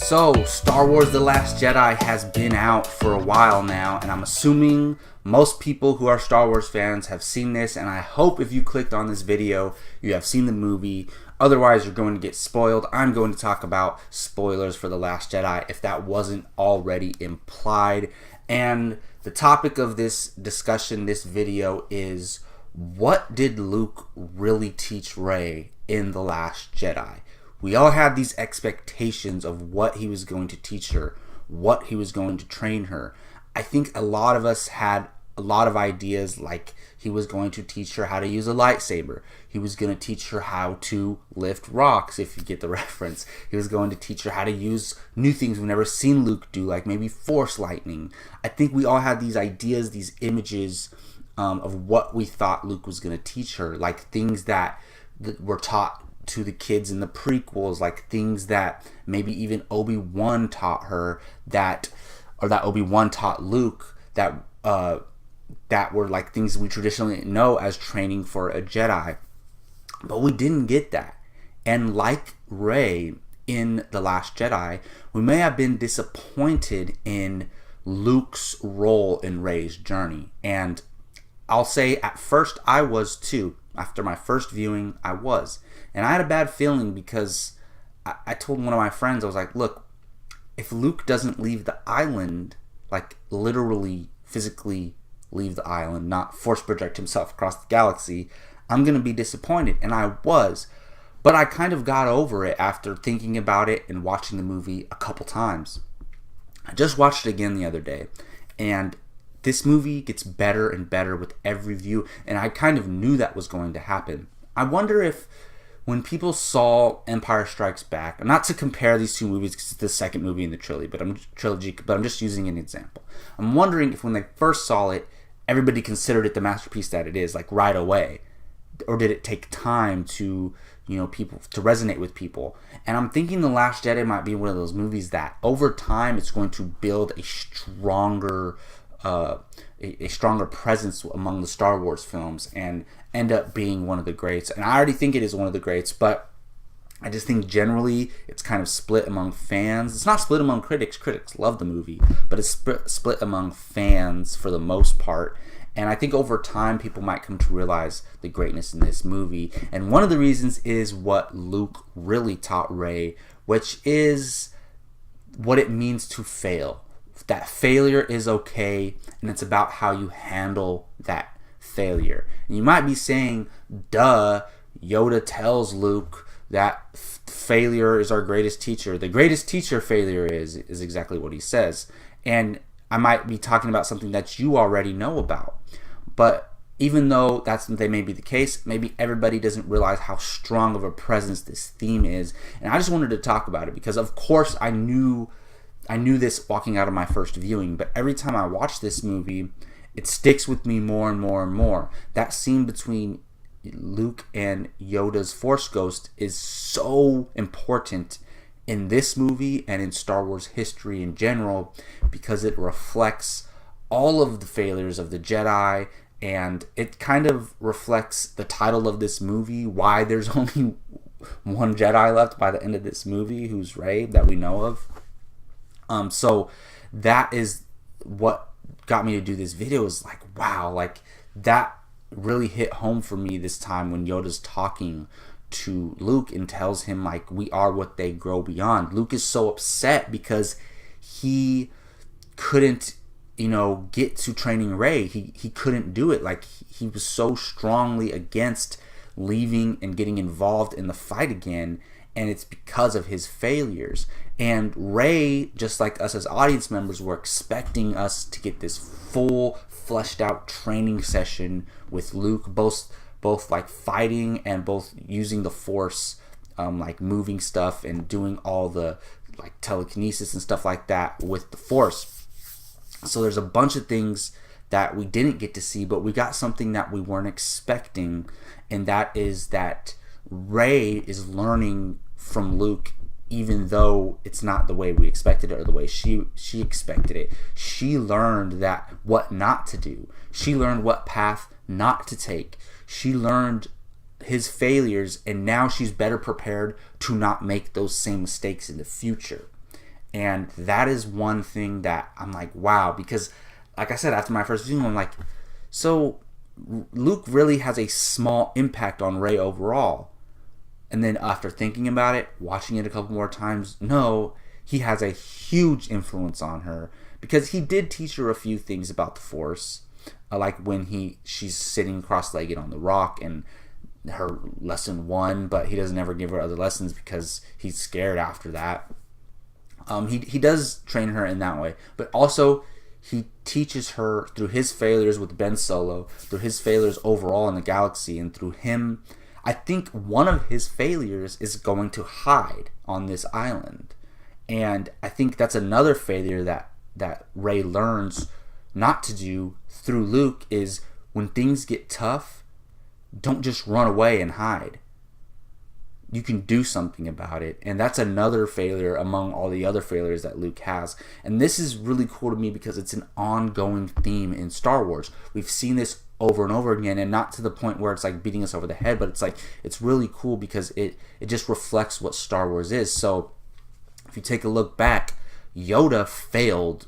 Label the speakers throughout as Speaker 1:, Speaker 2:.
Speaker 1: So, Star Wars The Last Jedi has been out for a while now, and I'm assuming most people who are Star Wars fans have seen this, and I hope if you clicked on this video, you have seen the movie. Otherwise, you're going to get spoiled. I'm going to talk about spoilers for The Last Jedi, if that wasn't already implied. And the topic of this discussion, this video, is what did Luke really teach Rey in The Last Jedi? We all had these expectations of what he was going to teach her, what he was going to train her. I think a lot of us had a lot of ideas, like he was going to teach her how to use a lightsaber. He was going to teach her how to lift rocks, if you get the reference. He was going to teach her how to use new things we've never seen Luke do, like maybe Force lightning. I think we all had these ideas, these images of what we thought Luke was going to teach her, like things that were taught to the kids in the prequels, like things that maybe even Obi-Wan taught her, that Obi-Wan taught Luke, that were like things we traditionally know as training for a Jedi. But we didn't get that. And like Rey in The Last Jedi, we may have been disappointed in Luke's role in Rey's journey. And I'll say at first I was too. After my first viewing, I was. And I had a bad feeling because I told one of my friends, I was like, look, if Luke doesn't leave the island, like literally, physically leave the island, not force project himself across the galaxy, I'm going to be disappointed. And I was. But I kind of got over it after thinking about it and watching the movie a couple times. I just watched it again the other day. And this movie gets better and better with every view. And I kind of knew that was going to happen. I wonder if when people saw Empire Strikes Back, not to compare these two movies because it's the second movie in the trilogy, but I'm just using an example. I'm wondering if when they first saw it, everybody considered it the masterpiece that it is, like right away, or did it take time to, people to resonate with people? And I'm thinking The Last Jedi might be one of those movies that over time it's going to build a stronger presence among the Star Wars films and end up being one of the greats. And I already think it is one of the greats, but I just think generally it's kind of split among fans. It's not split among critics. Critics love the movie, but it's split among fans for the most part. And I think over time people might come to realize the greatness in this movie. And one of the reasons is what Luke really taught Rey, which is what it means to fail. That failure is okay, and it's about how you handle that failure. And you might be saying, duh, Yoda tells Luke that failure is our greatest teacher. The greatest teacher failure is exactly what he says. And I might be talking about something that you already know about. But even though they may be the case, maybe everybody doesn't realize how strong of a presence this theme is. And I just wanted to talk about it because, of course, I knew this walking out of my first viewing, but every time I watch this movie, it sticks with me more and more and more. That scene between Luke and Yoda's Force Ghost is so important in this movie and in Star Wars history in general because it reflects all of the failures of the Jedi, and it kind of reflects the title of this movie, why there's only one Jedi left by the end of this movie, who's Rey, that we know of. So that is what got me to do this video, is like, wow, like that really hit home for me this time when Yoda's talking to Luke and tells him, like, we are what they grow beyond. Luke is so upset because he couldn't, get to training Rey. He couldn't do it. Like, he was so strongly against leaving and getting involved in the fight again. And it's because of his failures. And Rey, just like us as audience members, were expecting us to get this full, fleshed out training session with Luke, both like fighting and both using the Force, like moving stuff and doing all the like telekinesis and stuff like that with the Force. So there's a bunch of things that we didn't get to see, but we got something that we weren't expecting, and that is that Rey is learning from Luke, even though it's not the way we expected it or the way she expected it. She learned that what not to do. She learned what path not to take. She learned his failures, and now she's better prepared to not make those same mistakes in the future. And that is one thing that I'm like, wow, because like I said, after my first viewing, I'm like, so Luke really has a small impact on Rey overall. And then after thinking about it, watching it a couple more times, no, he has a huge influence on her, because he did teach her a few things about the Force, like when she's sitting cross-legged on the rock and her lesson 1, but he doesn't ever give her other lessons because he's scared after that. He does train her in that way, but also he teaches her through his failures with Ben Solo, through his failures overall in the galaxy, and through him. I think one of his failures is going to hide on this island, and I think that's another failure that Rey learns not to do through Luke, is when things get tough, don't just run away and hide. You can do something about it. And that's another failure among all the other failures that Luke has. And this is really cool to me because it's an ongoing theme in Star Wars. We've seen this over and over again, and not to the point where it's like beating us over the head, but it's like, it's really cool because it just reflects what Star Wars is. So if you take a look back, Yoda failed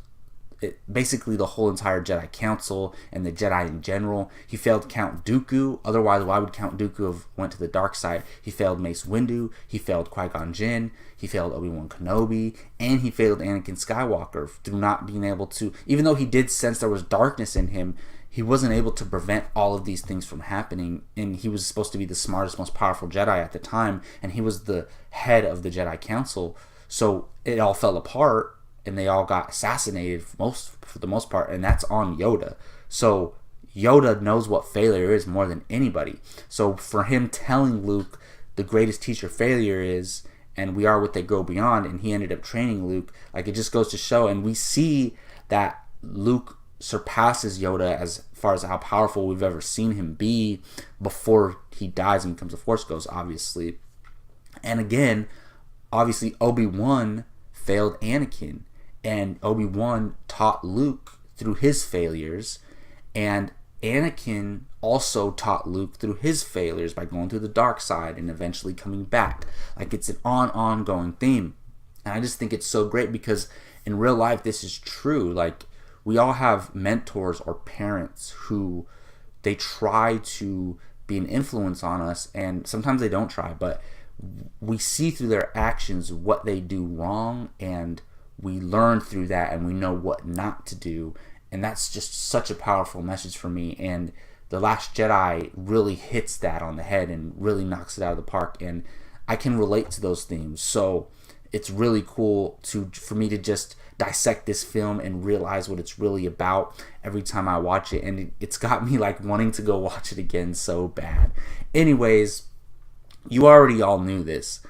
Speaker 1: basically the whole entire Jedi Council and the Jedi in general. He failed Count Dooku. Otherwise, why would Count Dooku have went to the dark side? He failed Mace Windu. He failed Qui-Gon Jinn. He failed Obi-Wan Kenobi. And he failed Anakin Skywalker through not being able to, even though he did sense there was darkness in him, he wasn't able to prevent all of these things from happening. And he was supposed to be the smartest, most powerful Jedi at the time, and he was the head of the Jedi Council. So it all fell apart, and they all got assassinated for the most part, and that's on Yoda. So Yoda knows what failure is more than anybody. So for him telling Luke the greatest teacher failure is, and we are what they go beyond, and he ended up training Luke, like, it just goes to show. And we see that Luke surpasses Yoda as far as how powerful we've ever seen him be before he dies and becomes a Force Ghost, obviously. And again, obviously Obi-Wan failed Anakin, and Obi-Wan taught Luke through his failures, and Anakin also taught Luke through his failures by going through the dark side and eventually coming back. Like, it's an ongoing theme. And I just think it's so great because in real life this is true. Like, we all have mentors or parents who they try to be an influence on us, and sometimes they don't try, but we see through their actions what they do wrong, and we learn through that, and we know what not to do. And that's just such a powerful message for me. And The Last Jedi really hits that on the head and really knocks it out of the park. And I can relate to those themes. So it's really cool for me to just dissect this film and realize what it's really about every time I watch it. And it's got me like wanting to go watch it again so bad. Anyways, you already all knew this,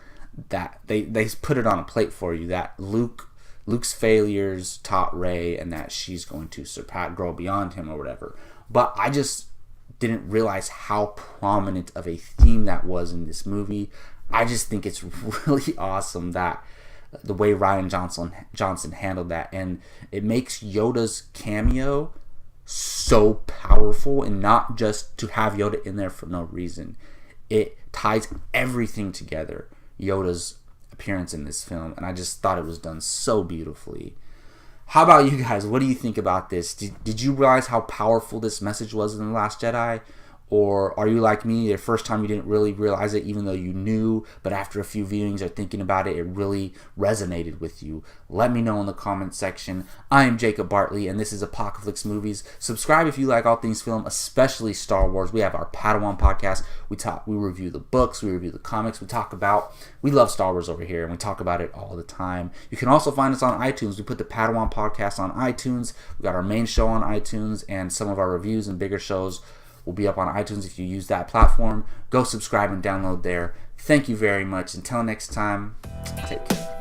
Speaker 1: that they put it on a plate for you, that Luke's failures taught Rey, and that she's going to grow beyond him or whatever. But I just didn't realize how prominent of a theme that was in this movie. I just think it's really awesome that the way Rian Johnson handled that, and it makes Yoda's cameo so powerful, and not just to have Yoda in there for no reason. It ties everything together, Yoda's appearance in this film, and I just thought it was done so beautifully. How about you guys? What do you think about this? Did you realize how powerful this message was in The Last Jedi? Or are you like me, the first time you didn't really realize it, even though you knew, but after a few viewings or thinking about it, it really resonated with you? Let me know in the comment section. I am Jacob Bartley, and this is Apocalypse Movies. Subscribe if you like all things film, especially Star Wars. We have our Padawan podcast. We review the books, we review the comics, we love Star Wars over here, and we talk about it all the time. You can also find us on iTunes. We put the Padawan podcast on iTunes. We got our main show on iTunes, and some of our reviews and bigger shows will be up on iTunes if you use that platform. Go subscribe and download there. Thank you very much. Until next time, take care.